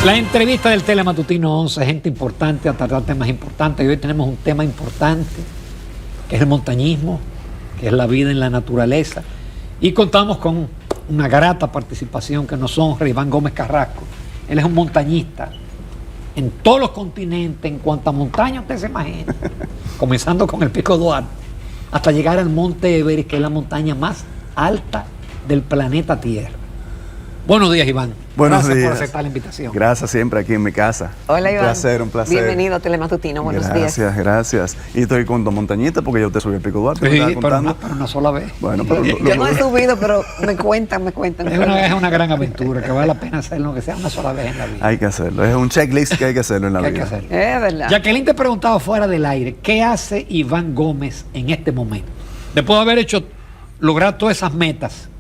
La entrevista del Telematutino 11, gente importante a tratar temas importantes. Y hoy tenemos un tema importante, que es el montañismo, que es la vida en la naturaleza. Y contamos con una grata participación que nos honra Iván Gómez Carrasco. Él es un montañista en todos los continentes, en cuantas montañas usted se imagina. Comenzando con el Pico Duarte, hasta llegar al Monte Everest, que es la montaña más alta del planeta Tierra. Buenos días, Iván. Buenos días. Por aceptar la invitación. Gracias, siempre aquí en mi casa. Hola, Iván. Un placer. Bienvenido a Telematutino, buenos días. Gracias. Y estoy con dos montañitas porque ya usted subió el Pico Duarte. Sí, pero una sola vez. Bueno, pero yo no he subido, pero me cuentan. Es una gran aventura, que vale la pena hacerlo, aunque sea una sola vez en la vida. Hay que hacerlo. Es un checklist que hay que hacerlo en la vida. Es verdad. Jacqueline te he preguntado fuera del aire, ¿qué hace Iván Gómez en este momento? Después de haber lograr todas esas metas.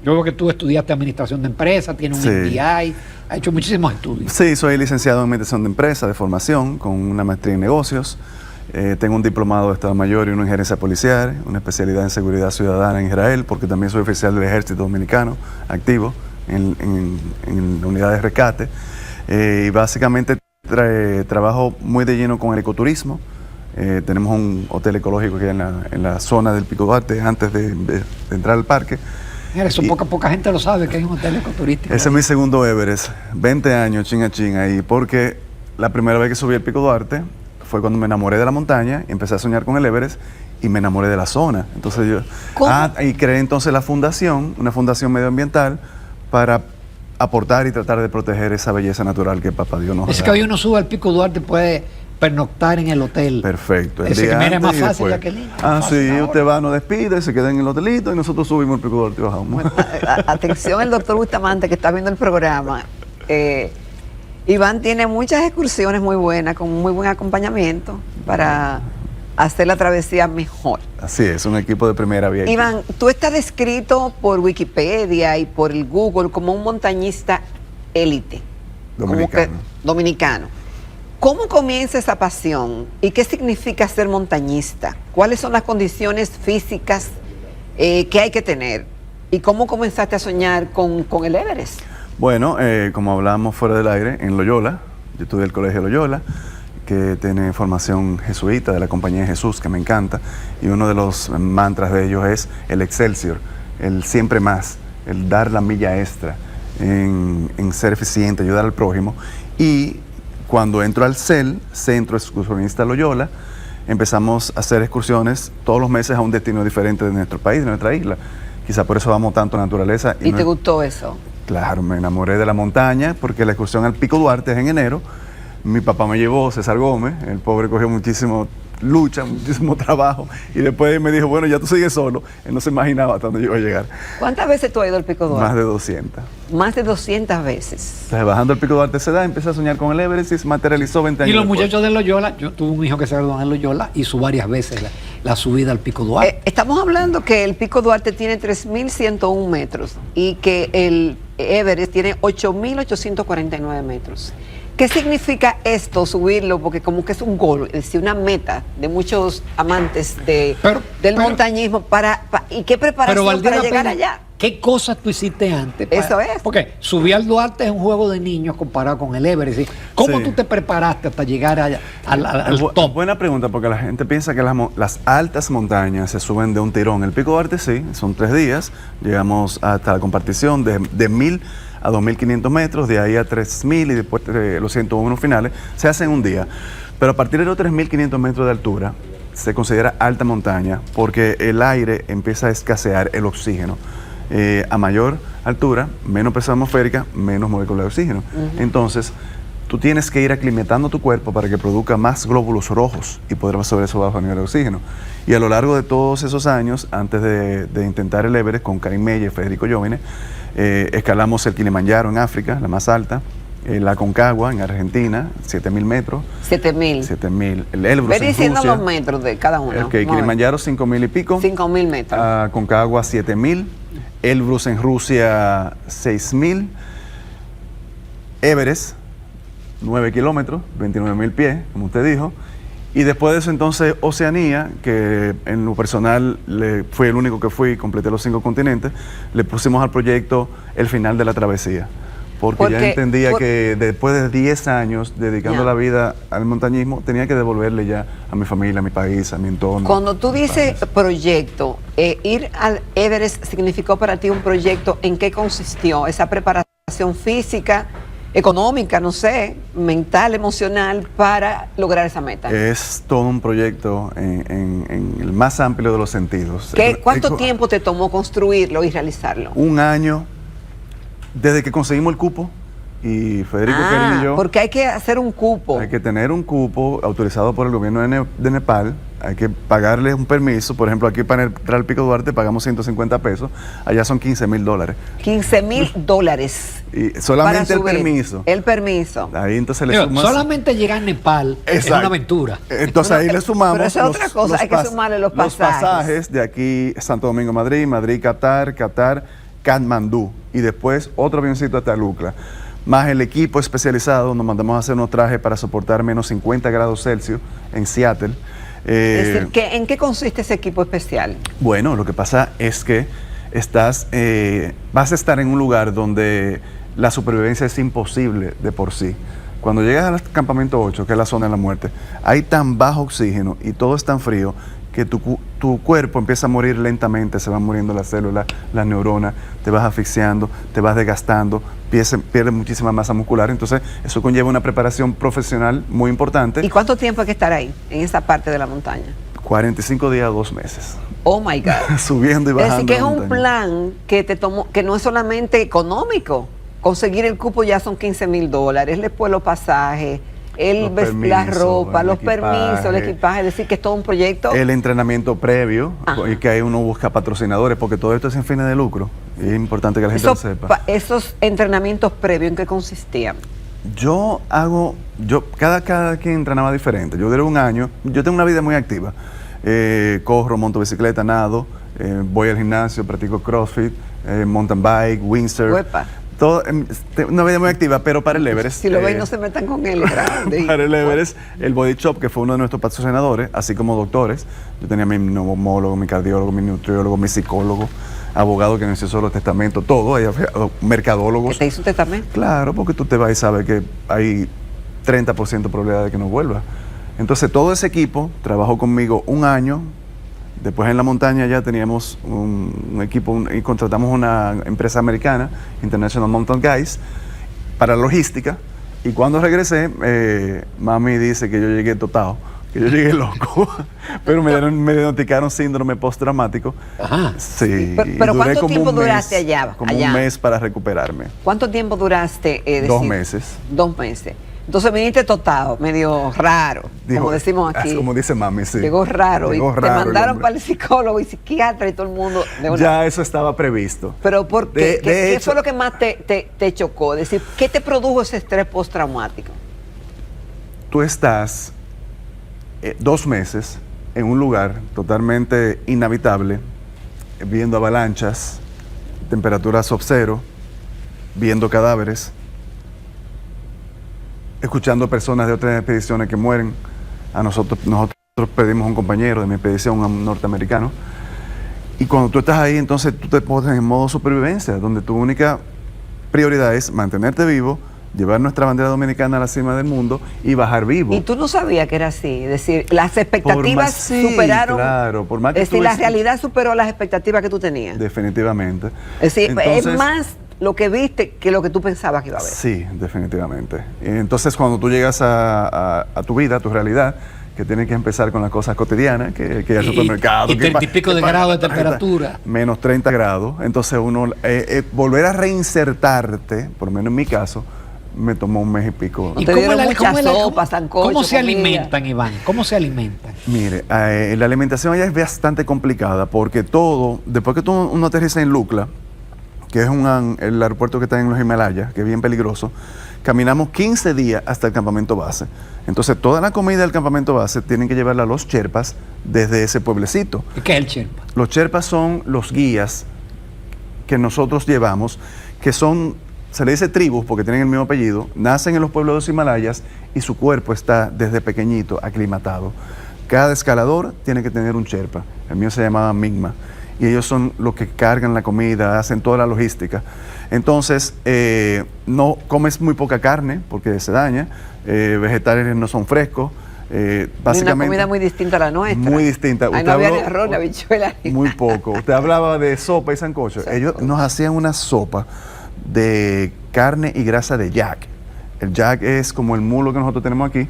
Yo veo que tú estudiaste administración de empresas, tienes un MBA, has hecho muchísimos estudios. Sí, soy licenciado en administración de empresas de formación, con una maestría en negocios. Tengo un diplomado de Estado Mayor y una en gerencia policial, una especialidad en seguridad ciudadana en Israel, porque también soy oficial del Ejército Dominicano, activo en la unidad de rescate. Y básicamente trabajo muy de lleno con el ecoturismo. Tenemos un hotel ecológico aquí en la zona del Pico Duarte, antes de entrar al parque. Mira, eso poca gente lo sabe, que hay un hotel ecoturístico. Ese es mi segundo Everest, 20 años chin a chin ahí, porque la primera vez que subí el Pico Duarte fue cuando me enamoré de la montaña, empecé a soñar con el Everest y me enamoré de la zona. Entonces y creé entonces una fundación medioambiental para aportar y tratar de proteger esa belleza natural que Papá Dios nos da. Es que hoy uno sube al Pico Duarte puede pernoctar en el hotel. Perfecto. Ese que mira es más fácil, Jacqueline. Usted va, nos despide, se queda en el hotelito y nosotros subimos el Pico Duarte y bajamos. Bueno, atención, el doctor Bustamante que está viendo el programa. Iván tiene muchas excursiones muy buenas, con muy buen acompañamiento para hacer la travesía mejor. Así es, un equipo de primera vía. Iván, tú estás descrito por Wikipedia y por el Google como un montañista élite. Dominicano. ¿Cómo comienza esa pasión y qué significa ser montañista? ¿Cuáles son las condiciones físicas que hay que tener? ¿Y cómo comenzaste a soñar con el Everest? Bueno, como hablábamos fuera del aire, en Loyola, yo estudié el colegio Loyola, que tiene formación jesuita de la Compañía de Jesús, que me encanta, y uno de los mantras de ellos es el Excelsior, el siempre más, el dar la milla extra, en ser eficiente, ayudar al prójimo. Y cuando entro al CEL, Centro Excursionista Loyola, empezamos a hacer excursiones todos los meses a un destino diferente de nuestro país, de nuestra isla. Quizá por eso vamos tanto a naturaleza. ¿Y te gustó eso? Claro, me enamoré de la montaña, porque la excursión al Pico Duarte es en enero. Mi papá me llevó, César Gómez, el pobre cogió muchísimo lucha, muchísimo trabajo, y después me dijo, bueno, ya tú sigues solo. Él no se imaginaba hasta dónde yo iba a llegar. ¿Cuántas veces tú has ido al Pico Duarte? Más de 200. Más de 200 veces. Entonces, bajando el Pico Duarte esa edad, empecé a soñar con el Everest y se materializó 20 años Y los después. muchachos de Loyola, yo tuve un hijo que se graduó en Loyola, hizo varias veces la subida al Pico Duarte. Estamos hablando que el Pico Duarte tiene 3.101 metros y que el Everest tiene 8.849 metros. ¿Qué significa esto, subirlo? Porque como que es un goal, es decir, una meta de muchos amantes del montañismo. ¿Y qué preparación para llegar allá? ¿Qué cosas tú hiciste antes? Eso es. Porque subir al Duarte es un juego de niños comparado con el Everest. ¿Cómo tú te preparaste hasta llegar al top? Buena pregunta, porque la gente piensa que las altas montañas se suben de un tirón. El Pico Duarte sí, son 3 días. Llegamos hasta la compartición de 1.000 a 2.500 metros, de ahí a 3.000 y después los 101 finales, se hace en un día. Pero a partir de los 3.500 metros de altura, se considera alta montaña porque el aire empieza a escasear el oxígeno. A mayor altura, menos presión atmosférica, menos moléculas de oxígeno. Entonces, tú tienes que ir aclimatando tu cuerpo para que produzca más glóbulos rojos y poder absorber eso bajo nivel de oxígeno. Y a lo largo de todos esos años, antes de intentar el Everest con Karim Meyer y Federico Jovine, escalamos el Kilimanjaro en África, la más alta, la Aconcagua en Argentina, 7.000 metros. 7.000. 7.000. El Elbrus Ven diciendo los metros de cada uno. Kilimanjaro 5.000 y pico. 5.000 metros. Aconcagua 7.000. Elbrus en Rusia 6.000. Everest 9 kilómetros, 29.000 pies, como usted dijo. Y después de eso entonces Oceanía, que en lo personal fue el único que fui, completé los 5 continentes, le pusimos al proyecto el final de la travesía. porque ya entendía que después de 10 años dedicando la vida al montañismo, tenía que devolverle ya a mi familia, a mi país, a mi entorno. Cuando tú dices proyecto, ir al Everest significó para ti un proyecto, ¿en qué consistió? ¿Esa preparación física, económica, no sé, mental, emocional, para lograr esa meta? Es todo un proyecto en el más amplio de los sentidos. ¿Cuánto tiempo te tomó construirlo y realizarlo? Un año, desde que conseguimos el cupo, y Federico Kerin y yo. Porque hay que hacer un cupo. Hay que tener un cupo autorizado por el gobierno de Nepal, hay que pagarles un permiso. Por ejemplo, aquí para entrar al Pico Duarte pagamos 150 pesos, allá son $15,000. $15,000. Y solamente el permiso. El permiso. Ahí entonces le sumas. Solamente llegar a Nepal es una aventura. Entonces ahí le sumamos. Pero esa es otra cosa, hay que sumarle los pasajes. Los pasajes de aquí, Santo Domingo, Madrid, Qatar, Katmandú. Y después otro avioncito hasta Lucla. Más el equipo especializado, nos mandamos a hacer unos trajes para soportar menos 50 grados Celsius en Seattle. Es decir, ¿en qué consiste ese equipo especial? Bueno, lo que pasa es que vas a estar en un lugar donde la supervivencia es imposible de por sí. Cuando llegas al campamento 8, que es la zona de la muerte, hay tan bajo oxígeno y todo es tan frío que tu cuerpo empieza a morir lentamente, se van muriendo las células, las neuronas, te vas asfixiando, te vas desgastando, pierdes muchísima masa muscular. Entonces eso conlleva una preparación profesional muy importante. ¿Y cuánto tiempo hay que estar ahí, en esa parte de la montaña? 45 días, 2 meses. Oh my God. Subiendo y bajando. Es decir, que es un plan que te tomó, que no es solamente económico. Conseguir el cupo ya son $15,000, después los pasajes, la ropa, los permisos, el equipaje, es decir, que es todo un proyecto. El entrenamiento previo, y que ahí uno busca patrocinadores, porque todo esto es sin fines de lucro. Y es importante que la gente lo sepa. ¿Esos entrenamientos previos en qué consistían? Cada quien entrenaba diferente. Yo duré un año, yo tengo una vida muy activa. Corro, monto bicicleta, nado, voy al gimnasio, practico CrossFit, mountain bike, windsurf. Uepa. Una vida muy activa, pero para el Everest. Si lo ven, no se metan con él. Para el Everest, el Body Shop, que fue uno de nuestros patrocinadores, así como doctores. Yo tenía mi neumólogo, mi cardiólogo, mi nutriólogo, mi psicólogo, abogado que me hizo solo testamento, todo, mercadólogos. ¿Que te hizo un testamento? Claro, porque tú te vas y sabes que hay 30% de probabilidad de que no vuelva. Entonces, todo ese equipo trabajó conmigo un año. Después en la montaña ya teníamos un equipo y contratamos una empresa americana, International Mountain Guides, para logística. Y cuando regresé, mami dice que yo llegué totado, que yo llegué loco, pero me diagnosticaron síndrome postraumático. Ajá. Sí. Pero ¿cuánto tiempo duraste allá? Como un mes para recuperarme. ¿Cuánto tiempo duraste? 2 meses. 2 meses. Entonces viniste totado, medio raro, como decimos aquí. Como dice mami, sí. Llegó raro. Te mandaron para el psicólogo y psiquiatra y todo el mundo. Ya eso estaba previsto. Pero ¿por qué? ¿Qué fue lo que más te chocó? Es decir, ¿qué te produjo ese estrés postraumático? Tú estás 2 meses en un lugar totalmente inhabitable, viendo avalanchas, temperaturas sub-0, viendo cadáveres, escuchando personas de otras expediciones que mueren. Nosotros perdimos un compañero de mi expedición, un norteamericano. Y cuando tú estás ahí, entonces tú te pones en modo supervivencia, donde tu única prioridad es mantenerte vivo, llevar nuestra bandera dominicana a la cima del mundo y bajar vivo. Y tú no sabías que era así, es decir, las expectativas superaron. Claro, por más que es decir, la realidad superó las expectativas que tú tenías. Definitivamente. Es decir, entonces, es más lo que viste que lo que tú pensabas que iba a haber. Sí, definitivamente. Entonces, cuando tú llegas a tu vida, a tu realidad, que tienes que empezar con las cosas cotidianas, que el supermercado. Y 30 y pico de grados de temperatura. Menos 30 grados. Entonces, volver a reinsertarte, por lo menos en mi caso, me tomó un mes y pico. ¿Y cómo se alimentan, Iván? ¿Cómo se alimentan? Mire, la alimentación allá es bastante complicada porque después que uno aterriza en Lucla, que es el aeropuerto que está en los Himalayas, que es bien peligroso, caminamos 15 días hasta el campamento base. Entonces, toda la comida del campamento base tienen que llevarla a los Sherpas desde ese pueblecito. ¿Y qué es el Sherpa? Los Sherpas son los guías que nosotros llevamos, que son, se le dice tribus porque tienen el mismo apellido, nacen en los pueblos de los Himalayas y su cuerpo está desde pequeñito aclimatado. Cada escalador tiene que tener un Sherpa. El mío se llamaba Migma. y ellos son los que cargan la comida, hacen toda la logística. Entonces, no comes muy poca carne porque se daña, vegetales no son frescos. Básicamente, una comida muy distinta a la nuestra. Muy distinta. Ahí no había ni arroz, ni habichuela. Muy poco. Usted hablaba de sopa y sancocho. Ellos nos hacían una sopa de carne y grasa de yak. El yak es como el mulo que nosotros tenemos aquí.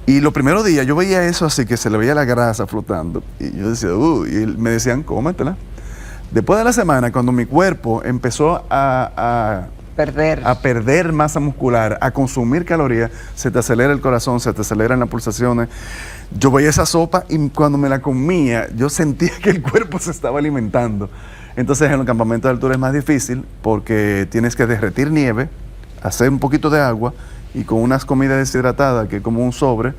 Y los primeros días yo veía eso así, que se le veía la grasa flotando. Y yo decía, y me decían, cómetela. Después de la semana, cuando mi cuerpo empezó a perder masa muscular, a consumir calorías, se te acelera el corazón, se te aceleran las pulsaciones. Yo veía esa sopa y cuando me la comía, yo sentía que el cuerpo se estaba alimentando. Entonces en los campamentos de altura es más difícil porque tienes que derretir nieve, hacer un poquito de agua y con unas comidas deshidratadas, que es como un sobre,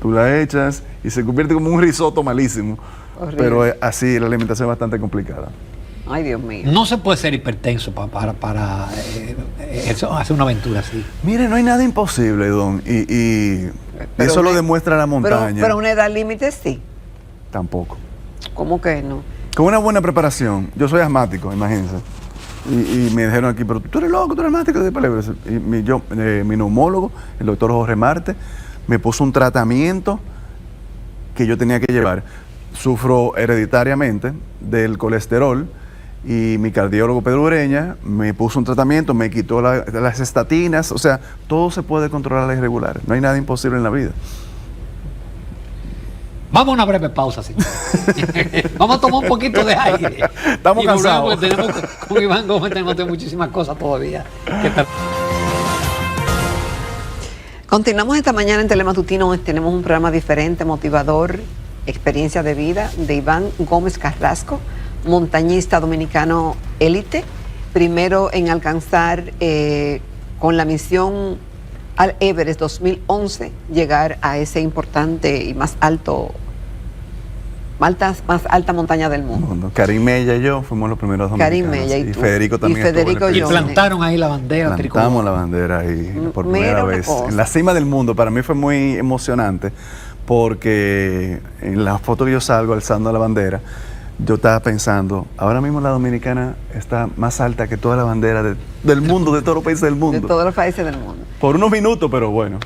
tú la echas y se convierte como un risotto malísimo. Horrible. Pero así la alimentación es bastante complicada. Ay, Dios mío. No se puede ser hipertenso para hacer una aventura así. Mire, no hay nada imposible, Don. Y eso lo demuestra la montaña. Pero una edad límite sí. Tampoco. ¿Cómo que no? Con una buena preparación. Yo soy asmático, imagínense. Y me dijeron aquí, pero tú eres loco, tú eres asmático. Y mi neumólogo, el doctor Jorge Marte, me puso un tratamiento que yo tenía que llevar. Sufro hereditariamente del colesterol y mi cardiólogo Pedro Ureña me puso un tratamiento, me quitó las estatinas, o sea, todo se puede controlar a la irregular, no hay nada imposible en la vida. Vamos a una breve pausa, señor. Vamos a tomar un poquito de aire. Estamos cansados. Con Iván Gómez tenemos muchísimas cosas todavía. Continuamos esta mañana en Telematutino. Tenemos un programa diferente, motivador, experiencia de vida de Iván Gómez Carrasco, montañista dominicano élite, primero en alcanzar con la misión al Everest 2011, llegar a ese importante y más alta montaña del mundo. Karim Mella y yo fuimos los primeros dominicanos. Karim Mella y tú. Federico también. Y plantaron ahí la bandera. Plantamos la bandera ahí por primera vez. En la cima del mundo. Para mí fue muy emocionante porque en la foto que yo salgo alzando la bandera, yo estaba pensando, ahora mismo la dominicana está más alta que toda la bandera del mundo, de todos los países del mundo. De todos los países del mundo. Por unos minutos, pero bueno.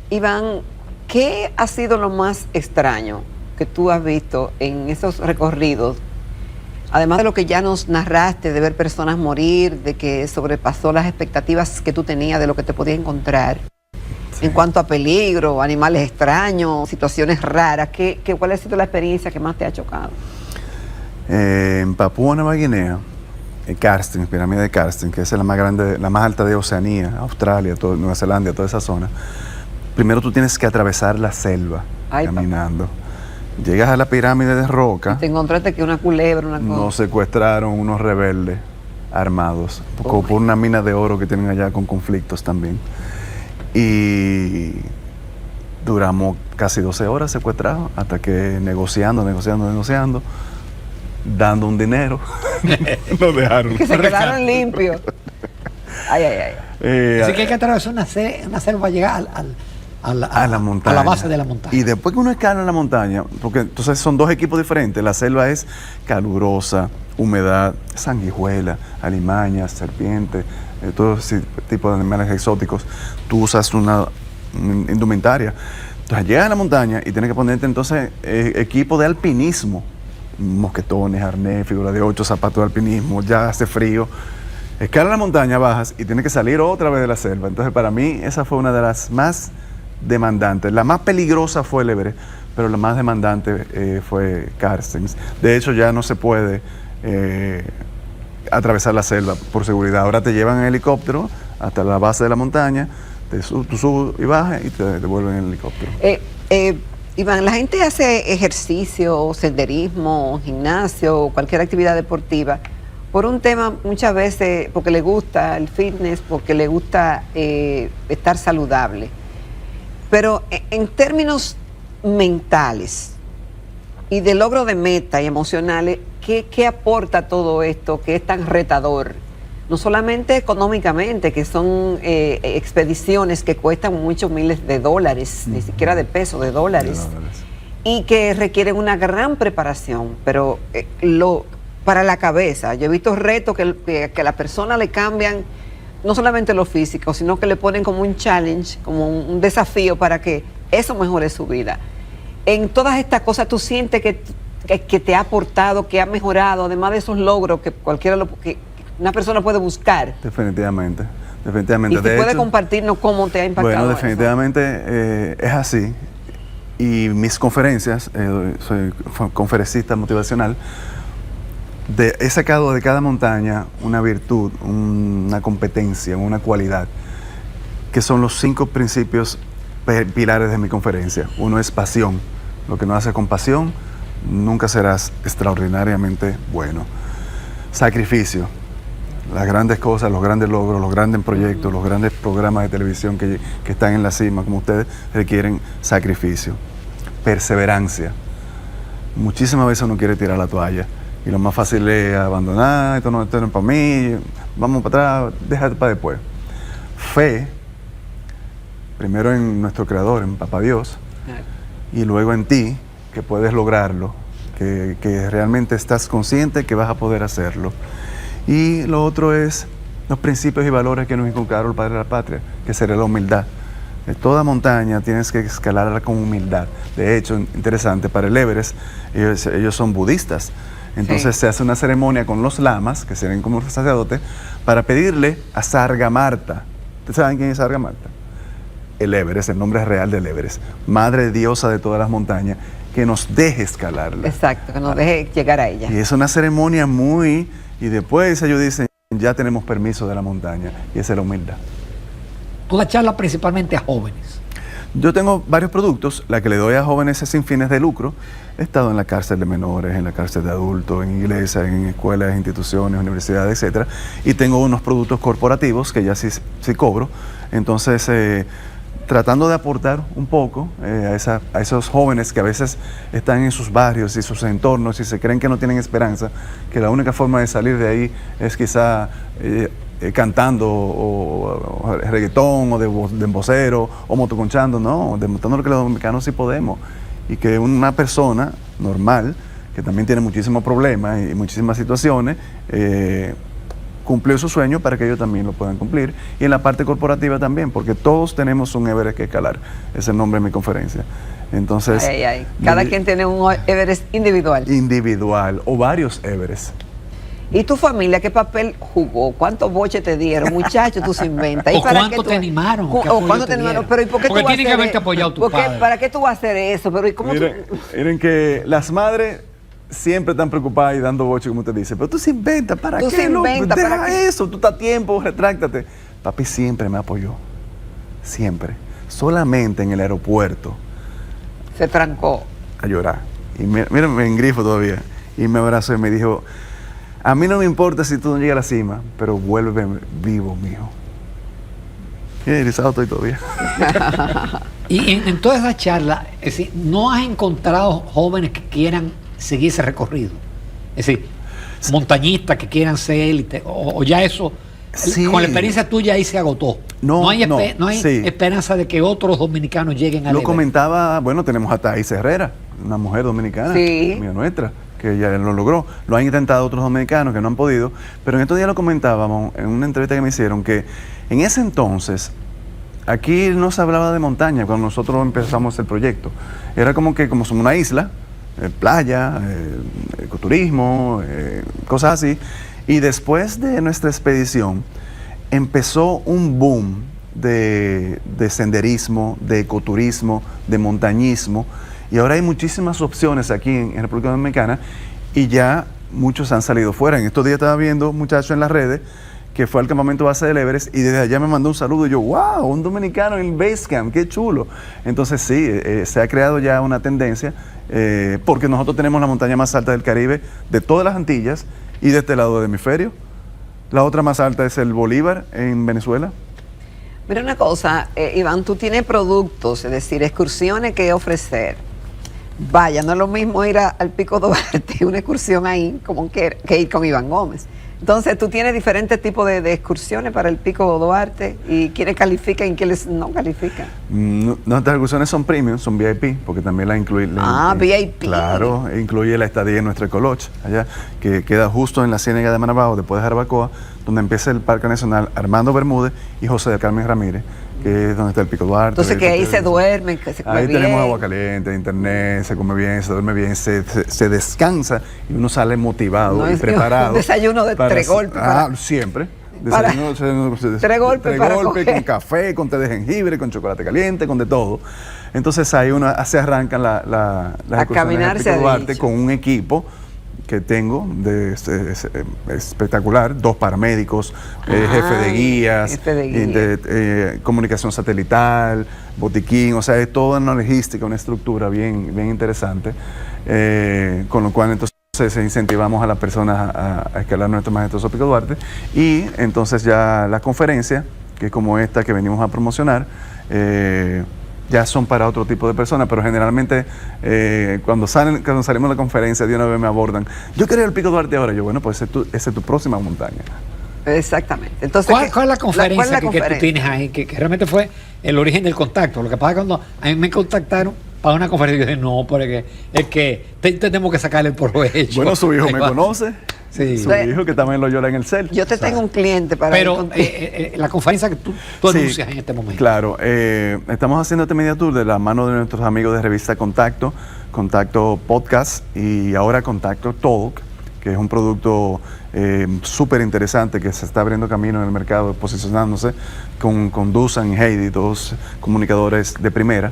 Iván, ¿qué ha sido lo más extraño que tú has visto en esos recorridos? Además de lo que ya nos narraste, de ver personas morir, de que sobrepasó las expectativas que tú tenías de lo que te podía encontrar. Sí. En cuanto a peligro, animales extraños, situaciones raras, ¿cuál ha sido la experiencia que más te ha chocado? En Papúa Nueva Guinea, Karstens, pirámide de Karstens, que es la más grande, la más alta de Oceanía, Australia, Nueva Zelanda, toda esa zona. Primero tú tienes que atravesar la selva caminando. Llegas a la pirámide de roca. Y te encontraste que una culebra, una cosa. Nos secuestraron unos rebeldes armados por una mina de oro que tienen allá con conflictos también. Y duramos casi 12 horas secuestrados hasta que negociando, dando un dinero, nos dejaron. Que se quedaron limpios. Ay. Así que hay que atravesar una selva para llegar a la montaña, a la base de la montaña. Y después que uno escala en la montaña, porque entonces son dos equipos diferentes, la selva es calurosa, humedad, sanguijuela, alimañas, serpientes, todo ese tipo de animales exóticos. Tú usas una indumentaria. Entonces llegas a la montaña y tienes que ponerte entonces equipo de alpinismo, mosquetones, arnés, figura de 8, zapatos de alpinismo, ya hace frío. Escalas la montaña, bajas y tienes que salir otra vez de la selva. Entonces para mí esa fue una de las más demandantes. La más peligrosa fue el Everest, pero la más demandante fue Karstens. De hecho ya no se puede atravesar la selva por seguridad. Ahora te llevan en helicóptero hasta la base de la montaña, tú subes y bajas y te devuelven en helicóptero. Iván, la gente hace ejercicio, senderismo, gimnasio, cualquier actividad deportiva por un tema muchas veces porque le gusta el fitness, porque le gusta estar saludable. Pero en términos mentales y de logro de meta y emocionales, ¿qué aporta todo esto que es tan retador? No solamente económicamente, que son expediciones que cuestan muchos miles de dólares, ni siquiera de pesos, de dólares. y que requieren una gran preparación, pero para la cabeza. Yo he visto retos que a la persona le cambian no solamente lo físico, sino que le ponen como un challenge, como un desafío para que eso mejore su vida. En todas estas cosas, ¿tú sientes que te ha aportado, que ha mejorado, además de esos logros que que una persona puede buscar? Definitivamente, definitivamente. Y si puede compartirnos cómo te ha impactado. Bueno, definitivamente es así. Y mis conferencias, soy conferencista motivacional, he sacado de cada montaña una virtud, una competencia, una cualidad, que son los 5 principios pilares de mi conferencia. Uno es pasión. Lo que no haces con pasión, nunca serás extraordinariamente bueno. Sacrificio. Las grandes cosas, los grandes logros, los grandes proyectos, los grandes programas de televisión que están en la cima, como ustedes, requieren sacrificio. Perseverancia. Muchísimas veces uno quiere tirar la toalla y lo más fácil es abandonar, esto no es para mí, vamos para atrás, déjate para después. Fe, primero en nuestro Creador, en Papá Dios, y luego en ti, que puedes lograrlo, que realmente estás consciente que vas a poder hacerlo. Y lo otro es los principios y valores que nos inculcaron el Padre de la Patria, que sería la humildad. De toda montaña tienes que escalarla con humildad. De hecho, interesante, para el Everest, ellos son budistas. Entonces se hace una ceremonia con los lamas, que serían como los sacerdotes, para pedirle a Sargamarta. ¿Ustedes saben quién es Sargamarta? El Everest, el nombre real del Everest. Madre diosa de todas las montañas, que nos deje escalarla. Exacto, que nos deje llegar a ella. Y es una ceremonia muy... Y después ellos dicen, ya tenemos permiso de la montaña. Y esa es la humildad. Tú das charlas principalmente a jóvenes. Yo tengo varios productos. La que le doy a jóvenes es sin fines de lucro. He estado en la cárcel de menores, en la cárcel de adultos, en iglesias, en escuelas, instituciones, universidades, etc. Y tengo unos productos corporativos que ya sí cobro. Entonces, tratando de aportar un poco a esos jóvenes que a veces están en sus barrios y sus entornos y se creen que no tienen esperanza, que la única forma de salir de ahí es quizá cantando o reggaetón o de embocero o motoconchando. No, demostrando que los dominicanos sí podemos, y que una persona normal que también tiene muchísimos problemas y muchísimas situaciones cumplió su sueño para que ellos también lo puedan cumplir. Y en la parte corporativa también, porque todos tenemos un Everest que escalar. Ese es el nombre de mi conferencia. Entonces, cada quien tiene un Everest individual. Individual, o varios Everest. ¿Y tu familia qué papel jugó? ¿Cuántos boches te dieron? Muchachos, tú se inventas. ¿O cuánto te animaron? ¿O cuánto te animaron? Pero ¿y por qué porque tú vas tiene que haberte apoyado tu padre. ¿Para qué tú vas a hacer eso? Pero ¿y cómo miren que las madres siempre están preocupadas y dando boche, como usted dice. Pero tú se inventas, ¿para qué? Deja eso, tú estás a tiempo, retráctate. Papi siempre me apoyó. Siempre. Solamente en el aeropuerto. Se trancó. A llorar. Y mira, me engrifo todavía. Y me abrazó y me dijo, a mí no me importa si tú no llegas a la cima, pero vuélveme vivo, mijo. Y erizado estoy todavía. Y en toda esa charla, es decir, ¿no has encontrado jóvenes que quieran seguir ese recorrido? Es decir, montañistas que quieran ser élite, o ya eso, sí, con la experiencia tuya ahí se agotó. No hay esperanza de que otros dominicanos lleguen a Lo comentaba, bueno, tenemos a Thais Herrera, una mujer dominicana, amiga nuestra, que ya lo logró. Lo han intentado otros dominicanos que no han podido, pero en estos días lo comentábamos en una entrevista que me hicieron, que en ese entonces aquí no se hablaba de montaña cuando nosotros empezamos el proyecto. Era como que, como somos una isla, playa, ecoturismo, cosas así. Y después de nuestra expedición empezó un boom de senderismo, de ecoturismo, de montañismo, y ahora hay muchísimas opciones aquí en República Dominicana y ya muchos han salido fuera. En estos días estaba viendo un muchacho en las redes que fue al campamento base del Everest y desde allá me mandó un saludo y yo, wow, un dominicano en el Basecamp, qué chulo. Entonces sí, se ha creado ya una tendencia porque nosotros tenemos la montaña más alta del Caribe, de todas las Antillas y de este lado del hemisferio. La otra más alta es el Bolívar en Venezuela. Mira una cosa, Iván, tú tienes productos, es decir, excursiones que ofrecer. Vaya, no es lo mismo ir al Pico Duarte, una excursión ahí, como que ir con Iván Gómez. Entonces, tú tienes diferentes tipos de excursiones para el Pico Duarte y quiénes califican y quiénes no califican. Nuestras excursiones son premium, son VIP, porque también la incluye. VIP. Claro, incluye la estadía en nuestro Ecoloche, allá, que queda justo en la Ciénaga de Manabajo, después de Jarabacoa, donde empieza el Parque Nacional Armando Bermúdez y José del Carmen Ramírez, que es donde está el Pico Duarte. Entonces, que ahí se duermen, que se come ahí bien. tenemos agua caliente, internet, se come bien, se duerme bien, se descansa y uno sale motivado No y es preparado. un desayuno de 3 golpes. Siempre. Para- Desayuno, 3 golpes para golpes coger. con café, con té de jengibre, con chocolate caliente, con de todo. Entonces ahí se arrancan las excursiones caminar, del se Pico ha Duarte dicho. con un equipo que tengo espectacular, 2 paramédicos, jefe de guías, jefe de guía. de comunicación satelital, botiquín, o sea, es toda una logística, una estructura bien interesante, con lo cual entonces incentivamos a las personas a escalar nuestro majestuoso Pico Duarte. Y entonces ya la conferencia, que es como esta que venimos a promocionar, ya son para otro tipo de personas, pero generalmente cuando salimos de la conferencia de una vez me abordan, yo quería el Pico Duarte ahora. Yo, bueno, pues esa es tu próxima montaña. Exactamente. Entonces, ¿Cuál es la conferencia ¿cuál es la que tú conferencia? tienes ahí? Que realmente fue el origen del contacto. Lo que pasa es que cuando a mí me contactaron para una conferencia, yo dije, no, porque es que tenemos que sacarle el provecho. Bueno, su hijo me conoce. Sí. Su hijo que también lo llora en el cel. Yo te tengo un cliente para ir Pero contigo. la conferencia que tú Sí, anuncias en este momento. Claro, estamos haciendo este media tour de la mano de nuestros amigos de revista Contacto, Contacto Podcast y ahora Contacto Talk, que es un producto súper interesante que se está abriendo camino en el mercado, posicionándose con Dusan y Heidi, 2 comunicadores de primera.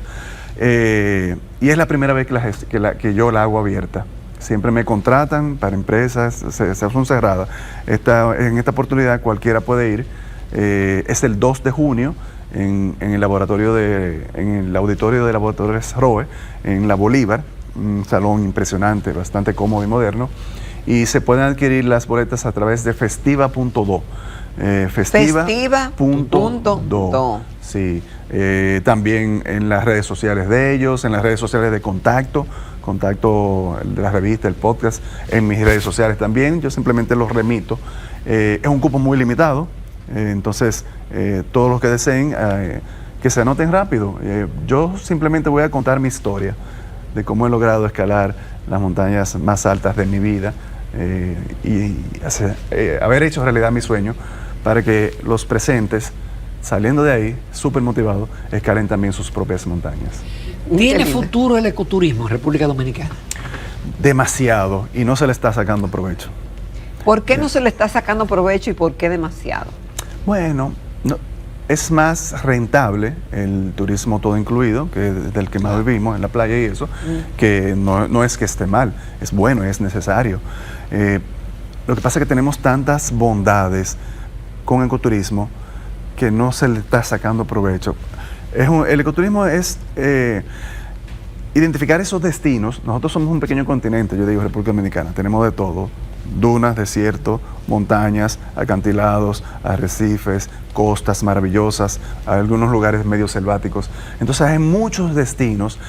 Y es la primera vez que yo la hago abierta. Siempre me contratan para empresas, se son cerradas. En esta oportunidad cualquiera puede ir. Es el 2 de junio en el auditorio de Laboratorios ROE, en la Bolívar, un salón impresionante, bastante cómodo y moderno. Y se pueden adquirir las boletas a través de festiva.do. Festiva.do. Sí, también en las redes sociales de ellos, en las redes sociales de Contacto de la revista, el podcast, en mis redes sociales también. Yo simplemente los remito. Es un cupo muy limitado, entonces todos los que deseen que se anoten rápido. Yo simplemente voy a contar mi historia de cómo he logrado escalar las montañas más altas de mi vida y haber hecho realidad mi sueño para que los presentes, saliendo de ahí, súper motivados, escalen también sus propias montañas. ¿Tiene Qué lindo. futuro el ecoturismo en República Dominicana? Demasiado, y no se le está sacando provecho. ¿Por qué no se le está sacando provecho y por qué demasiado? Bueno, es más rentable el turismo todo incluido, que es del que más vivimos en la playa y eso, que no es que esté mal, es bueno, es necesario. Lo que pasa es que tenemos tantas bondades con ecoturismo que no se le está sacando provecho. El ecoturismo es identificar esos destinos. Nosotros somos un pequeño continente, yo digo República Dominicana, tenemos de todo: dunas, desierto, montañas, acantilados, arrecifes, costas maravillosas, algunos lugares medio selváticos. Entonces hay muchos destinos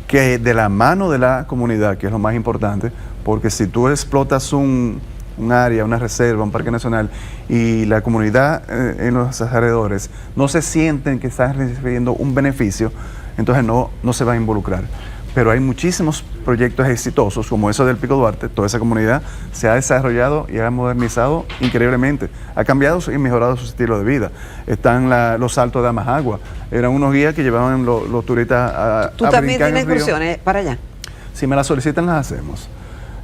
que de la mano de la comunidad, que es lo más importante, porque si tú explotas un área, una reserva, un parque nacional, y la comunidad en los alrededores no se sienten que están recibiendo un beneficio, entonces no se va a involucrar. Pero hay muchísimos proyectos exitosos, como eso del Pico Duarte. Toda esa comunidad se ha desarrollado y ha modernizado increíblemente. Ha cambiado y mejorado su estilo de vida. Están los saltos de Amajagua. Eran unos guías que llevaban los turistas a ¿Tú también brincar en tienes el río. excursiones para allá? Si me las solicitan, las hacemos.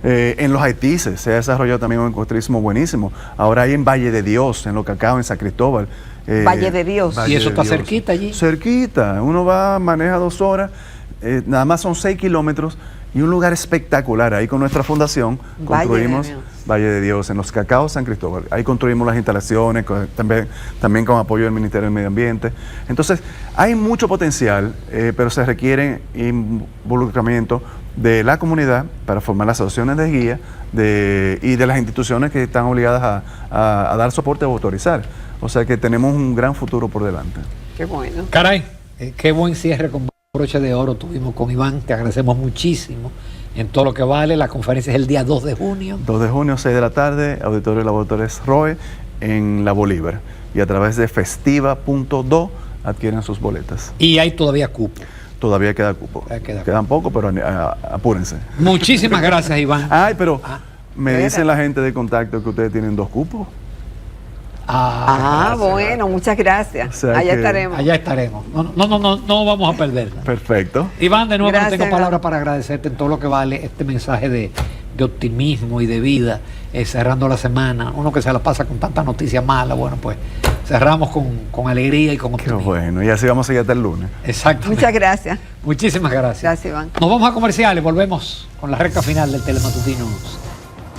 En los Haitises se ha desarrollado también un ecoturismo buenísimo. Ahora hay en Valle de Dios, en Los Cacao, en San Cristóbal. Valle de Dios. Valle ¿Y eso de está Dios. cerquita allí? Cerquita. Uno va, maneja 2 horas, nada más son 6 kilómetros y un lugar espectacular. Ahí con nuestra fundación Valle de construimos Dios. Valle de Dios, en Los Cacao, San Cristóbal. Ahí construimos las instalaciones, también con apoyo del Ministerio del Medio Ambiente. Entonces, hay mucho potencial, pero se requiere involucramiento de la comunidad para formar las asociaciones de guía y de las instituciones que están obligadas a dar soporte o autorizar. O sea que tenemos un gran futuro por delante. Qué bueno. Caray, qué buen cierre con Broche de oro tuvimos con Iván, te agradecemos muchísimo en todo lo que vale. La conferencia es el día 2 de junio. 2 de junio, 6 de la tarde, Auditorio Laboratorios Roe en La Bolívar. Y a través de festiva.do adquieren sus boletas. Y hay todavía cupo. Todavía queda cupo. Quedan poco, pero apúrense. Muchísimas gracias, Iván. Ay, pero me Espera. dicen la gente de contacto que ustedes tienen 2 cupos. Ah, gracias. bueno, muchas gracias. O sea Allá que- estaremos. Allá estaremos. No vamos a perderla. Perfecto. Iván, de nuevo no Gracias, tengo palabras Iván. para agradecerte en todo lo que vale este mensaje de optimismo y de vida, cerrando la semana. Uno que se la pasa con tantas noticias malas, bueno, pues cerramos con alegría y con Qué optimismo. bueno. Y así vamos a seguir hasta el lunes. Exactamente. Muchas gracias. Muchísimas gracias. Gracias, Iván. Nos vamos a comerciales, volvemos con la recta final del Telematutino